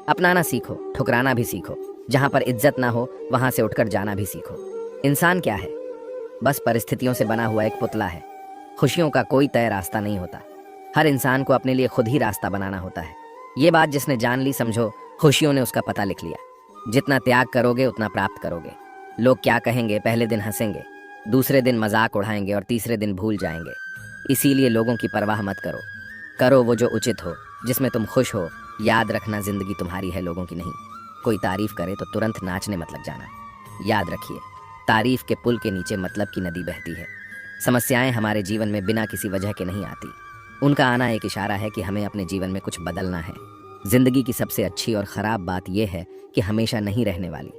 अपनाना सीखो, ठुकराना भी सीखो। जहां पर इज्जत ना हो वहां से उठकर जाना भी सीखो। इंसान क्या है? बस परिस्थितियों से बना हुआ एक पुतला है। खुशियों का कोई तय रास्ता नहीं होता। हर इंसान को अपने लिए खुद ही रास्ता बनाना होता है। ये बात जिसने जान ली, समझो खुशियों ने उसका पता लिख लिया। जितना त्याग करोगे उतना प्राप्त करोगे। लोग क्या कहेंगे, पहले दिन हंसेंगे, दूसरे दिन मजाक उड़ाएंगे और तीसरे दिन भूल जाएंगे। इसीलिए लोगों की परवाह मत करो। करो वो जो उचित हो, जिसमें तुम खुश हो। याद रखना, जिंदगी तुम्हारी है, लोगों की नहीं। कोई तारीफ करे तो तुरंत नाचने मत लग जाना। याद रखिए, तारीफ के पुल के नीचे मतलब की नदी बहती है। समस्याएं हमारे जीवन में बिना किसी वजह के नहीं आती। उनका आना एक इशारा है कि हमें अपने जीवन में कुछ बदलना है। जिंदगी की सबसे अच्छी और ख़राब बात यह है कि हमेशा नहीं रहने वाली।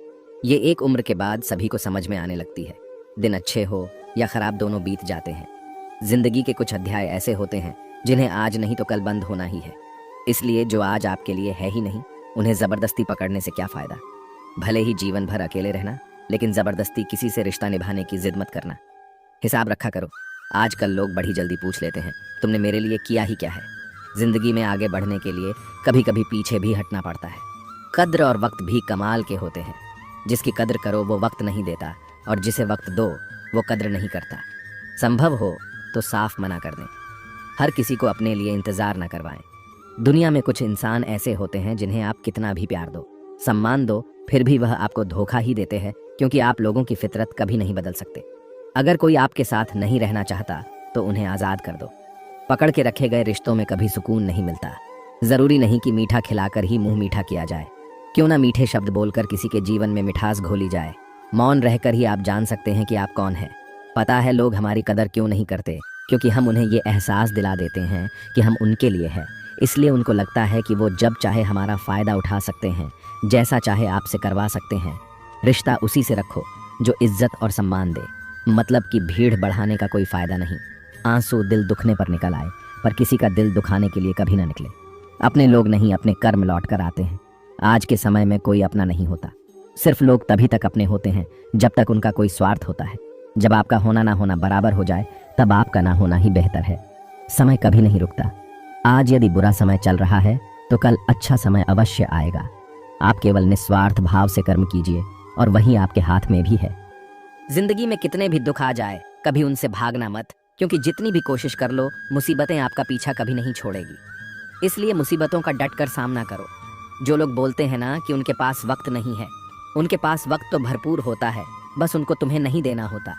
ये एक उम्र के बाद सभी को समझ में आने लगती है। दिन अच्छे हो या ख़राब, दोनों बीत जाते हैं। जिंदगी के कुछ अध्याय ऐसे होते हैं जिन्हें आज नहीं तो कल बंद होना ही है। इसलिए जो आज आपके लिए है ही नहीं, उन्हें ज़बरदस्ती पकड़ने से क्या फ़ायदा। भले ही जीवन भर अकेले रहना, लेकिन ज़बरदस्ती किसी से रिश्ता निभाने की जिद मत करना। हिसाब रखा करो। आजकल लोग बड़ी जल्दी पूछ लेते हैं, तुमने मेरे लिए किया ही क्या है। जिंदगी में आगे बढ़ने के लिए कभी कभी पीछे भी हटना पड़ता है। कद्र और वक्त भी कमाल के होते हैं। जिसकी कद्र करो वो वक्त नहीं देता, और जिसे वक्त दो वो कद्र नहीं करता। संभव हो तो साफ मना कर दें। हर किसी को अपने लिए इंतज़ार न करवाएं। दुनिया में कुछ इंसान ऐसे होते हैं जिन्हें आप कितना भी प्यार दो, सम्मान दो, फिर भी वह आपको धोखा ही देते हैं, क्योंकि आप लोगों की फितरत कभी नहीं बदल सकते। अगर कोई आपके साथ नहीं रहना चाहता तो उन्हें आज़ाद कर दो। पकड़ के रखे गए रिश्तों में कभी सुकून नहीं मिलता। ज़रूरी नहीं कि मीठा खिलाकर ही मुंह मीठा किया जाए। क्यों ना मीठे शब्द बोलकर किसी के जीवन में मिठास घोली जाए। मौन रहकर ही आप जान सकते हैं कि आप कौन हैं। पता है लोग हमारी कदर क्यों नहीं करते? क्योंकि हम उन्हें ये एहसास दिला देते हैं कि हम उनके लिए हैं। इसलिए उनको लगता है कि वो जब चाहे हमारा फ़ायदा उठा सकते हैं, जैसा चाहे आपसे करवा सकते हैं। रिश्ता उसी से रखो जो इज्जत और सम्मान दे। मतलब कि भीड़ बढ़ाने का कोई फ़ायदा नहीं। आंसू दिल दुखने पर निकल आए, पर किसी का दिल दुखाने के लिए कभी ना निकले। अपने लोग नहीं, अपने कर्म लौट कर आते हैं। आज के समय में कोई अपना नहीं होता। सिर्फ लोग तभी तक अपने होते हैं जब तक उनका कोई स्वार्थ होता है। जब आपका होना ना होना बराबर हो जाए, तब आपका ना होना ही बेहतर है। समय कभी नहीं रुकता। आज यदि बुरा समय चल रहा है तो कल अच्छा समय अवश्य आएगा। आप केवल निस्वार्थ भाव से कर्म कीजिए और वही आपके हाथ में भी है। जिंदगी में कितने भी दुख आ जाए, कभी उनसे भागना मत, क्योंकि जितनी भी कोशिश कर लो, मुसीबतें आपका पीछा कभी नहीं छोड़ेगी। इसलिए मुसीबतों का डट कर सामना करो। जो लोग बोलते हैं ना कि उनके पास वक्त नहीं है, उनके पास वक्त तो भरपूर होता है, बस उनको तुम्हें नहीं देना होता।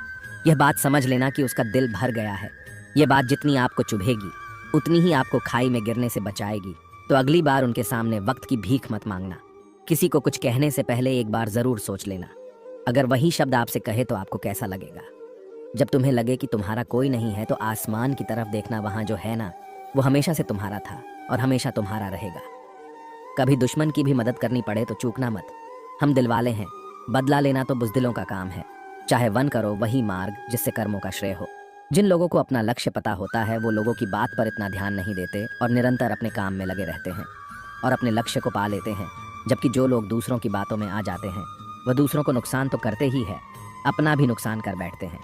यह बात समझ लेना कि उसका दिल भर गया है। यह बात जितनी आपको चुभेगी उतनी ही आपको खाई में गिरने से बचाएगी। तो अगली बार उनके सामने वक्त की भीख मत मांगना। किसी को कुछ कहने से पहले एक बार जरूर सोच लेना। अगर वही शब्द आपसे कहे तो आपको कैसा लगेगा। जब तुम्हें लगे कि तुम्हारा कोई नहीं है तो आसमान की तरफ देखना, वहां जो है ना वो हमेशा से तुम्हारा था और हमेशा तुम्हारा रहेगा। कभी दुश्मन की भी मदद करनी पड़े तो चूकना मत। हम दिलवाले हैं, बदला लेना तो बुज़दिलों का काम है। चाहे वन करो वही मार्ग जिससे कर्मों का श्रेय हो। जिन लोगों को अपना लक्ष्य पता होता है वो लोगों की बात पर इतना ध्यान नहीं देते और निरंतर अपने काम में लगे रहते हैं और अपने लक्ष्य को पा लेते हैं। जबकि जो लोग दूसरों की बातों में आ जाते हैं वह दूसरों को नुकसान तो करते ही है, अपना भी नुकसान कर बैठते हैं।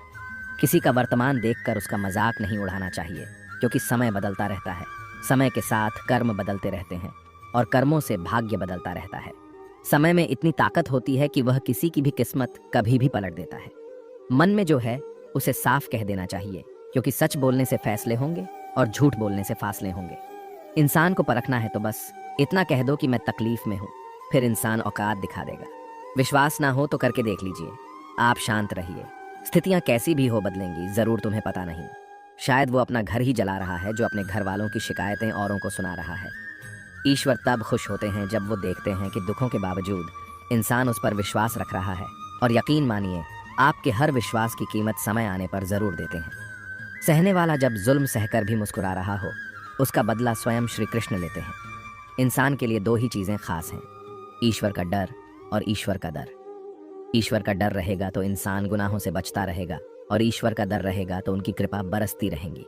किसी का वर्तमान देखकर उसका मजाक नहीं उड़ाना चाहिए, क्योंकि समय बदलता रहता है। समय के साथ कर्म बदलते रहते हैं और कर्मों से भाग्य बदलता रहता है। समय में इतनी ताकत होती है कि वह किसी की भी किस्मत कभी भी पलट देता है। मन में जो है उसे साफ कह देना चाहिए, क्योंकि सच बोलने से फैसले होंगे और झूठ बोलने से फासले होंगे। इंसान को परखना है तो बस इतना कह दो कि मैं तकलीफ में हूँ, फिर इंसान औकात दिखा देगा। विश्वास ना हो तो करके देख लीजिए। आप शांत रहिए। स्थितियां कैसी भी हो बदलेंगी, जरूर तुम्हें पता नहीं। शायद वो अपना घर ही जला रहा है जो अपने घर वालों की शिकायतें औरों को सुना रहा है। ईश्वर तब खुश होते हैं जब वो देखते हैं कि दुखों के बावजूद इंसान उस पर विश्वास रख रहा है। और यकीन मानिए, आपके हर विश्वास की कीमत समय आने पर जरूर देते हैं। सहने वाला जब जुल्म सहकर भी मुस्कुरा रहा हो, उसका बदला स्वयं श्री कृष्ण लेते हैं। इंसान के लिए दो ही चीज़ें खास हैं, ईश्वर का डर और ईश्वर का दर। ईश्वर का डर रहेगा तो इंसान गुनाहों से बचता रहेगा, और ईश्वर का डर रहेगा तो उनकी कृपा बरसती रहेंगी।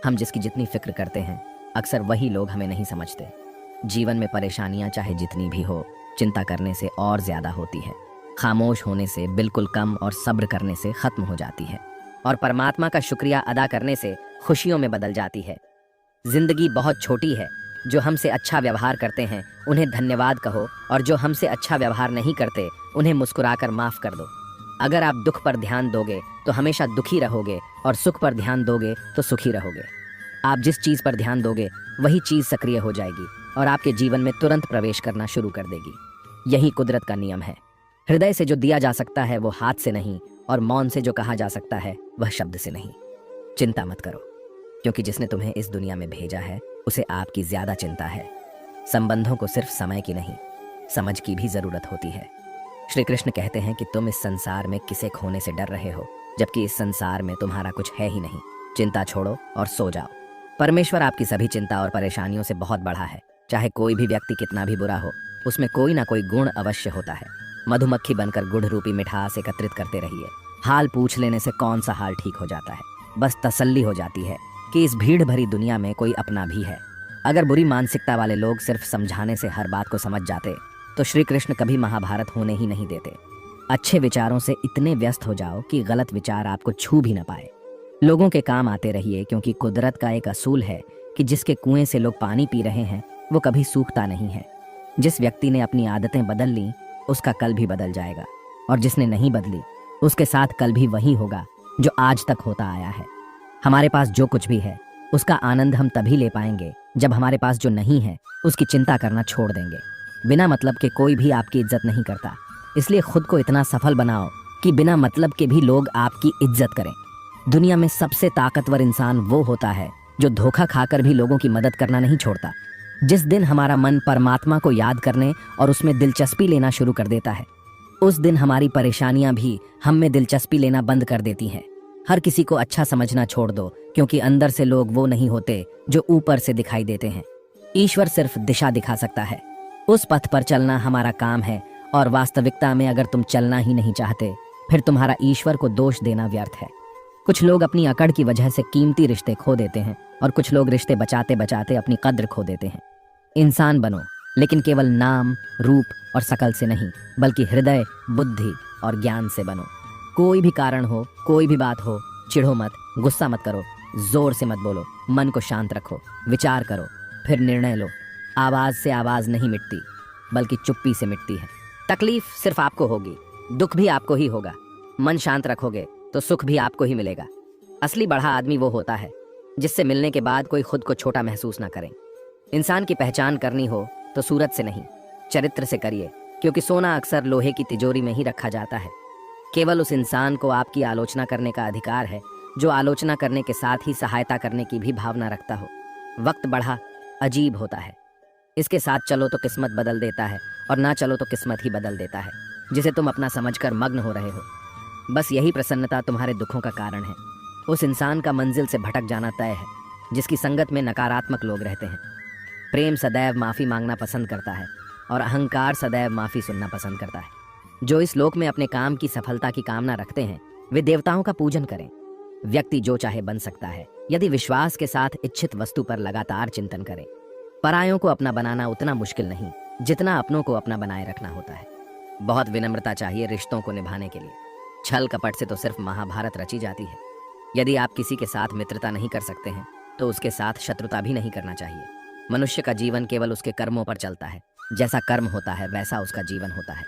हम जिसकी जितनी फिक्र करते हैं, अक्सर वही लोग हमें नहीं समझते। जीवन में परेशानियां चाहे जितनी भी हो, चिंता करने से और ज्यादा होती है। खामोश होने से बिल्कुल कम और सब्र करने से खत्म हो जाती है, और परमात्मा का शुक्रिया अदा करने से खुशियों में बदल जाती है। जिंदगी बहुत छोटी है, जो हमसे अच्छा व्यवहार करते हैं उन्हें धन्यवाद कहो, और जो हमसे अच्छा व्यवहार नहीं करते उन्हें मुस्कुराकर माफ कर दो। अगर आप दुख पर ध्यान दोगे तो हमेशा दुखी रहोगे, और सुख पर ध्यान दोगे तो सुखी रहोगे। आप जिस चीज़ पर ध्यान दोगे वही चीज़ सक्रिय हो जाएगी और आपके जीवन में तुरंत प्रवेश करना शुरू कर देगी। यही कुदरत का नियम है। हृदय से जो दिया जा सकता है वो हाथ से नहीं, और मौन से जो कहा जा सकता है वह शब्द से नहीं। चिंता मत करो, क्योंकि जिसने तुम्हें इस दुनिया में भेजा है उसे आपकी ज्यादा चिंता है। संबंधों को सिर्फ समय की नहीं, समझ की भी जरूरत होती है। श्री कृष्ण कहते हैं कि तुम इस संसार में किसे खोने से डर रहे हो, जबकि इस संसार में तुम्हारा कुछ है ही नहीं। चिंता छोड़ो और सो जाओ। परमेश्वर आपकी सभी चिंता और परेशानियों से बहुत बड़ा है। चाहे कोई भी व्यक्ति कितना भी बुरा हो, उसमें कोई ना कोई गुण अवश्य होता है। मधुमक्खी बनकर गुड़ रूपी मिठास एकत्रित करते रहिए। हाल पूछ लेने से कौन सा हाल ठीक हो जाता है, बस तसल्ली हो जाती है कि इस भीड़ भरी दुनिया में कोई अपना भी है। अगर बुरी मानसिकता वाले लोग सिर्फ समझाने से हर बात को समझ जाते तो श्री कृष्ण कभी महाभारत होने ही नहीं देते। अच्छे विचारों से इतने व्यस्त हो जाओ कि गलत विचार आपको छू भी न पाए। लोगों के काम आते रहिए, क्योंकि कुदरत का एक असूल है कि जिसके कुएं से लोग पानी पी रहे हैं वो कभी सूखता नहीं है। जिस व्यक्ति ने अपनी आदतें बदल ली उसका कल भी बदल जाएगा, और जिसने नहीं बदली उसके साथ कल भी वही होगा जो आज तक होता आया है। हमारे पास जो कुछ भी है उसका आनंद हम तभी ले पाएंगे जब हमारे पास जो नहीं है उसकी चिंता करना छोड़ देंगे। बिना मतलब के कोई भी आपकी इज्जत नहीं करता, इसलिए खुद को इतना सफल बनाओ कि बिना मतलब के भी लोग आपकी इज्जत करें। दुनिया में सबसे ताकतवर इंसान वो होता है जो धोखा खाकर भी लोगों की मदद करना नहीं छोड़ता। जिस दिन हमारा मन परमात्मा को याद करने और उसमें दिलचस्पी लेना शुरू कर देता है, उस दिन हमारी परेशानियां भी हम में दिलचस्पी लेना बंद कर देती हैं। हर किसी को अच्छा समझना छोड़ दो, क्योंकि अंदर से लोग वो नहीं होते जो ऊपर से दिखाई देते हैं। ईश्वर सिर्फ दिशा दिखा सकता है, उस पथ पर चलना हमारा काम है। और वास्तविकता में अगर तुम चलना ही नहीं चाहते फिर तुम्हारा ईश्वर को दोष देना व्यर्थ है। कुछ लोग अपनी अकड़ की वजह से कीमती रिश्ते खो देते हैं, और कुछ लोग रिश्ते बचाते बचाते अपनी कद्र खो देते हैं। इंसान बनो, लेकिन केवल नाम, रूप और शकल से नहीं, बल्कि हृदय, बुद्धि और ज्ञान से बनो। कोई भी कारण हो, कोई भी बात हो, चिढ़ो मत, गुस्सा मत करो, जोर से मत बोलो, मन को शांत रखो, विचार करो, फिर निर्णय लो। आवाज से आवाज नहीं मिटती, बल्कि चुप्पी से मिटती है। तकलीफ सिर्फ आपको होगी, दुख भी आपको ही होगा। मन शांत रखोगे तो सुख भी आपको ही मिलेगा। असली बड़ा आदमी वो होता है जिससे मिलने के बाद कोई खुद को छोटा महसूस ना करे। इंसान की पहचान करनी हो तो सूरत से नहीं, चरित्र से करिए, क्योंकि सोना अक्सर लोहे की तिजोरी में ही रखा जाता है। केवल उस इंसान को आपकी आलोचना करने का अधिकार है जो आलोचना करने के साथ ही सहायता करने की भी भावना रखता हो। वक्त बढ़ा अजीब होता है, इसके साथ चलो तो किस्मत बदल देता है, और ना चलो तो किस्मत ही बदल देता है, जिसे तुम अपना समझकर मग्न हो रहे हो। बस यही प्रसन्नता तुम्हारे दुखों का कारण है। उस इंसान का मंजिल से भटक जाना तय है जिसकी संगत में नकारात्मक लोग रहते हैं। प्रेम सदैव माफ़ी मांगना पसंद करता है, और अहंकार सदैव माफ़ी सुनना पसंद करता है। जो इस लोक में अपने काम की सफलता की कामना रखते हैं वे देवताओं का पूजन करें। व्यक्ति जो चाहे बन सकता है यदि विश्वास के साथ इच्छित वस्तु पर लगातार चिंतन करे। परायों को अपना बनाना उतना मुश्किल नहीं जितना अपनों को अपना बनाए रखना होता है। बहुत विनम्रता चाहिए रिश्तों को निभाने के लिए। छल कपट से तो सिर्फ महाभारत रची जाती है। यदि आप किसी के साथ मित्रता नहीं कर सकते हैं तो उसके साथ शत्रुता भी नहीं करना चाहिए। मनुष्य का जीवन केवल उसके कर्मों पर चलता है। जैसा कर्म होता है वैसा उसका जीवन होता है।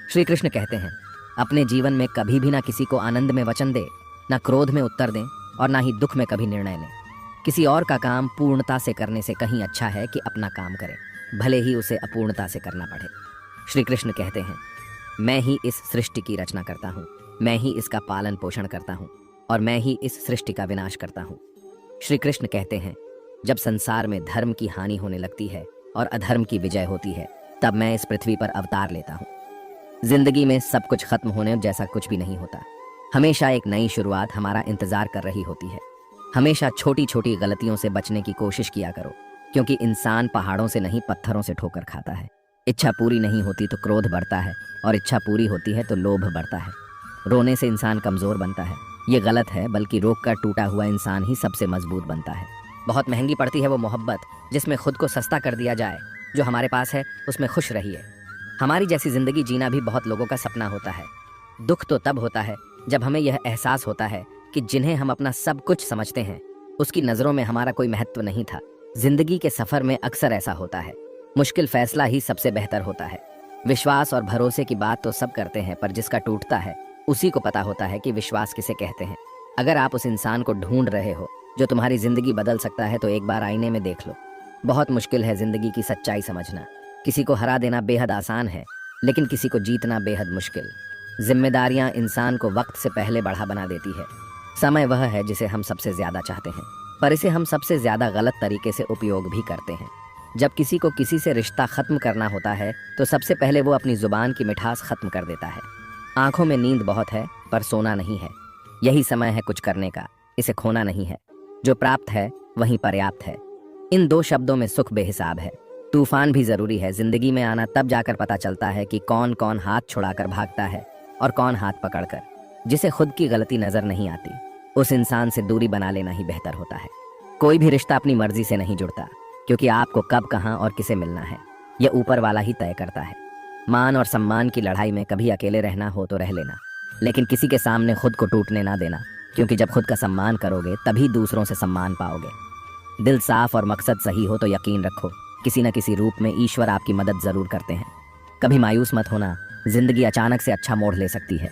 श्री कृष्ण कहते हैं, अपने जीवन में कभी भी ना किसी को आनंद में वचन दे, ना क्रोध में उत्तर दें, और ना ही दुख में कभी निर्णय लें। किसी और का काम पूर्णता से करने से कहीं अच्छा है कि अपना काम करें, भले ही उसे अपूर्णता से करना पड़े। श्री कृष्ण कहते हैं, मैं ही इस सृष्टि की रचना करता हूँ, मैं ही इसका पालन पोषण करता हूँ, और मैं ही इस सृष्टि का विनाश करता हूँ। श्री कृष्ण कहते हैं, जब संसार में धर्म की हानि होने लगती है और अधर्म की विजय होती है, तब मैं इस पृथ्वी पर अवतार लेता हूँ। जिंदगी में सब कुछ खत्म होने जैसा कुछ भी नहीं होता। हमेशा एक नई शुरुआत हमारा इंतजार कर रही होती है। हमेशा छोटी छोटी गलतियों से बचने की कोशिश किया करो, क्योंकि इंसान पहाड़ों से नहीं पत्थरों से ठोकर खाता है। इच्छा पूरी नहीं होती तो क्रोध बढ़ता है, और इच्छा पूरी होती है तो लोभ बढ़ता है। रोने से इंसान कमजोर बनता है, ये गलत है, बल्कि रोक कर टूटा हुआ इंसान ही सबसे मजबूत बनता है। बहुत महंगी पड़ती है वो मोहब्बत जिसमें खुद को सस्ता कर दिया जाए। जो हमारे पास है उसमें खुश रहिए। हमारी जैसी जिंदगी जीना भी बहुत लोगों का सपना होता है। दुख तो तब होता है जब हमें यह एहसास होता है कि जिन्हें हम अपना सब कुछ समझते हैं उसकी नज़रों में हमारा कोई महत्व नहीं था। जिंदगी के सफर में अक्सर ऐसा होता है, मुश्किल फैसला ही सबसे बेहतर होता है। विश्वास और भरोसे की बात तो सब करते हैं, पर जिसका टूटता है उसी को पता होता है कि विश्वास किसे कहते हैं। अगर आप उस इंसान को ढूंढ रहे हो जो तुम्हारी जिंदगी बदल सकता है, तो एक बार आईने में देख लो। बहुत मुश्किल है जिंदगी की सच्चाई समझना। किसी को हरा देना बेहद आसान है, लेकिन किसी को जीतना बेहद मुश्किल। जिम्मेदारियां इंसान को वक्त से पहले बढ़ा बना देती है। समय वह है जिसे हम सबसे ज्यादा चाहते हैं, पर इसे हम सबसे ज्यादा गलत तरीके से उपयोग भी करते हैं। जब किसी को किसी से रिश्ता खत्म करना होता है, तो सबसे पहले वो अपनी जुबान की मिठास खत्म कर देता है। आंखों में नींद बहुत है, पर सोना नहीं है। यही समय है कुछ करने का, इसे खोना नहीं है। जो प्राप्त है वही पर्याप्त है। इन दो शब्दों में सुख बेहिसाब है। तूफान भी जरूरी है। जिंदगी में आना तब जाकर पता चलता है कि कौन कौन हाथ छुड़ाकर भागता है और कौन हाथ पकड़कर। जिसे खुद की गलती नजर नहीं आती, उस इंसान से दूरी बना लेना ही बेहतर होता है। कोई भी रिश्ता अपनी मर्जी से नहीं जुड़ता, क्योंकि आपको कब, कहां और किसे मिलना है, यह ऊपर वाला ही तय करता है। मान और सम्मान की लड़ाई में कभी अकेले रहना हो तो रह लेना, लेकिन किसी के सामने खुद को टूटने ना देना, क्योंकि जब खुद का सम्मान करोगे तभी दूसरों से सम्मान पाओगे। दिल साफ और मकसद सही हो तो यकीन रखो, किसी न किसी रूप में ईश्वर आपकी मदद जरूर करते हैं। कभी मायूस मत होना, जिंदगी अचानक से अच्छा मोड़ ले सकती है।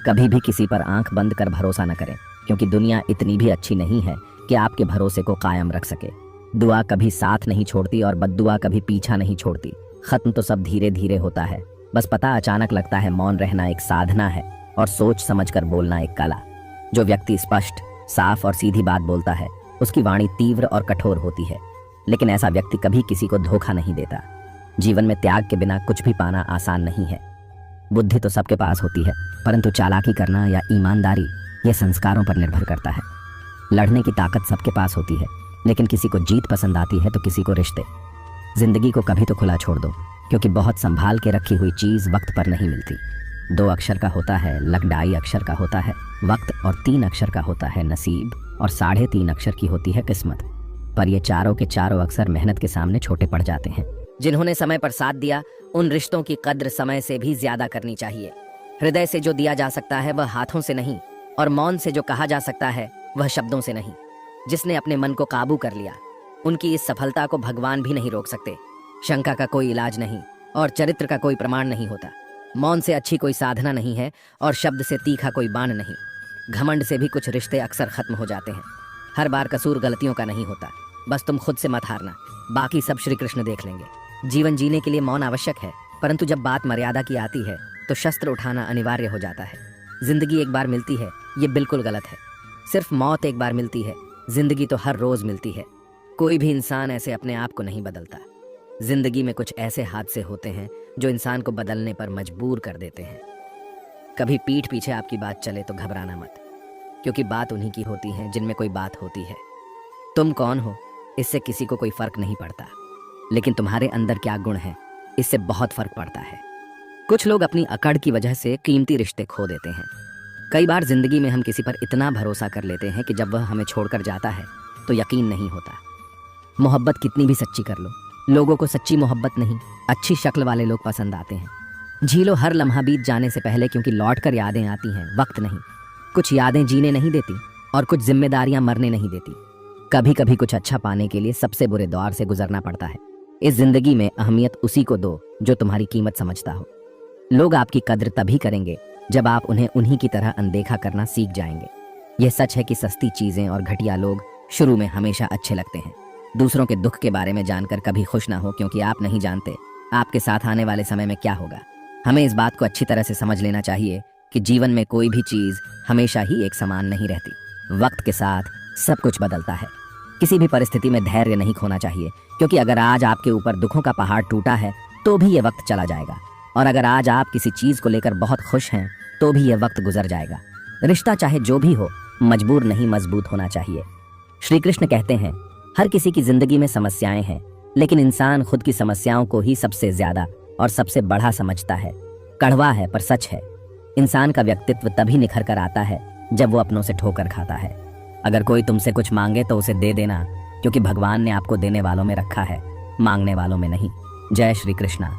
कभी भी किसी पर आंख बंद कर भरोसा न करें, क्योंकि दुनिया इतनी भी अच्छी नहीं है कि आपके भरोसे को कायम रख सके। दुआ कभी साथ नहीं छोड़ती और बद्दुआ कभी पीछा नहीं छोड़ती। खत्म तो सब धीरे धीरे होता है, बस पता अचानक लगता है। मौन रहना एक साधना है और सोच समझकर बोलना एक कला। जो व्यक्ति स्पष्ट, साफ और सीधी बात बोलता है, उसकी वाणी तीव्र और कठोर होती है, लेकिन ऐसा व्यक्ति कभी किसी को धोखा नहीं देता। जीवन में त्याग के बिना कुछ भी पाना आसान नहीं है। बुद्धि तो सबके पास होती है, परंतु चालाकी करना या ईमानदारी, यह संस्कारों पर निर्भर करता है। लड़ने की ताकत सबके पास होती है, लेकिन किसी को जीत पसंद आती है तो किसी को रिश्ते। जिंदगी को कभी तो खुला छोड़ दो, क्योंकि बहुत संभाल के रखी हुई चीज वक्त पर नहीं मिलती। 2 अक्षर का होता है लक, 2.5 अक्षर का होता है वक्त, और 3 अक्षर का होता है नसीब, और 3.5 अक्षर की होती है किस्मत। पर ये चारों के चारों अक्षर मेहनत के सामने छोटे पड़ जाते हैं। जिन्होंने समय पर साथ दिया, उन रिश्तों की कद्र समय से भी ज्यादा करनी चाहिए। हृदय से जो दिया जा सकता है वह हाथों से नहीं, और मौन से जो कहा जा सकता है वह शब्दों से नहीं। जिसने अपने मन को काबू कर लिया, उनकी इस सफलता को भगवान भी नहीं रोक सकते। शंका का कोई इलाज नहीं और चरित्र का कोई प्रमाण नहीं होता। मौन से अच्छी कोई साधना नहीं है और शब्द से तीखा कोई बाण नहीं। घमंड से भी कुछ रिश्ते अक्सर खत्म हो जाते हैं। हर बार कसूर गलतियों का नहीं होता, बस तुम खुद से मत हारना, बाकी सब श्री कृष्ण देख लेंगे। जीवन जीने के लिए मौन आवश्यक है, परंतु जब बात मर्यादा की आती है तो शस्त्र उठाना अनिवार्य हो जाता है। जिंदगी एक बार मिलती है, ये बिल्कुल गलत है। सिर्फ मौत एक बार मिलती है, जिंदगी तो हर रोज मिलती है। कोई भी इंसान ऐसे अपने आप को नहीं बदलता। जिंदगी में कुछ ऐसे हादसे होते हैं जो इंसान को बदलने पर मजबूर कर देते हैं। कभी पीठ पीछे आपकी बात चले तो घबराना मत, क्योंकि बात उन्हीं की होती है जिनमें कोई बात होती है। तुम कौन हो इससे किसी को कोई फर्क नहीं पड़ता, लेकिन तुम्हारे अंदर क्या गुण है इससे बहुत फर्क पड़ता है। कुछ लोग अपनी अकड़ की वजह से कीमती रिश्ते खो देते हैं। कई बार जिंदगी में हम किसी पर इतना भरोसा कर लेते हैं कि जब वह हमें छोड़कर जाता है तो यकीन नहीं होता। मोहब्बत कितनी भी सच्ची कर लो, लोगों को सच्ची मोहब्बत नहीं, अच्छी शक्ल वाले लोग पसंद आते हैं। झीलो हर लम्हा बीत जाने से पहले, क्योंकि लौट कर यादें आती हैं, वक्त नहीं। कुछ यादें जीने नहीं देती और कुछ जिम्मेदारियां मरने नहीं देती। कभी कभी कुछ अच्छा पाने के लिए सबसे बुरे दौर से गुजरना पड़ता है। इस जिंदगी में अहमियत उसी को दो जो तुम्हारी कीमत समझता हो। लोग आपकी कद्र तभी करेंगे जब आप उन्हें उन्हीं की तरह अनदेखा करना सीख जाएंगे। यह सच है कि सस्ती चीजें और घटिया लोग शुरू में हमेशा अच्छे लगते हैं। दूसरों के दुख के बारे में जानकर कभी खुश ना हो, क्योंकि आप नहीं जानते आपके साथ आने वाले समय में क्या होगा। हमें इस बात को अच्छी तरह से समझ लेना चाहिए कि जीवन में कोई भी चीज हमेशा ही एक समान नहीं रहती। वक्त के साथ सब कुछ बदलता है। किसी भी परिस्थिति में धैर्य नहीं खोना चाहिए, क्योंकि अगर आज आपके ऊपर दुखों का पहाड़ टूटा है तो भी यह वक्त चला जाएगा, और अगर आज आप किसी चीज को लेकर बहुत खुश हैं तो भी यह वक्त गुजर जाएगा। रिश्ता चाहे जो भी हो, मजबूर नहीं मजबूत होना चाहिए। श्री कृष्ण कहते हैं, हर किसी की जिंदगी में समस्याएं हैं, लेकिन इंसान खुद की समस्याओं को ही सबसे ज्यादा और सबसे बड़ा समझता है। कड़वा है पर सच है। इंसान का व्यक्तित्व तभी निखर कर आता है जब वो अपनों से ठोकर खाता है। अगर कोई तुमसे कुछ मांगे तो उसे दे देना, क्योंकि भगवान ने आपको देने वालों में रखा है, मांगने वालों में नहीं। जय श्री कृष्णा।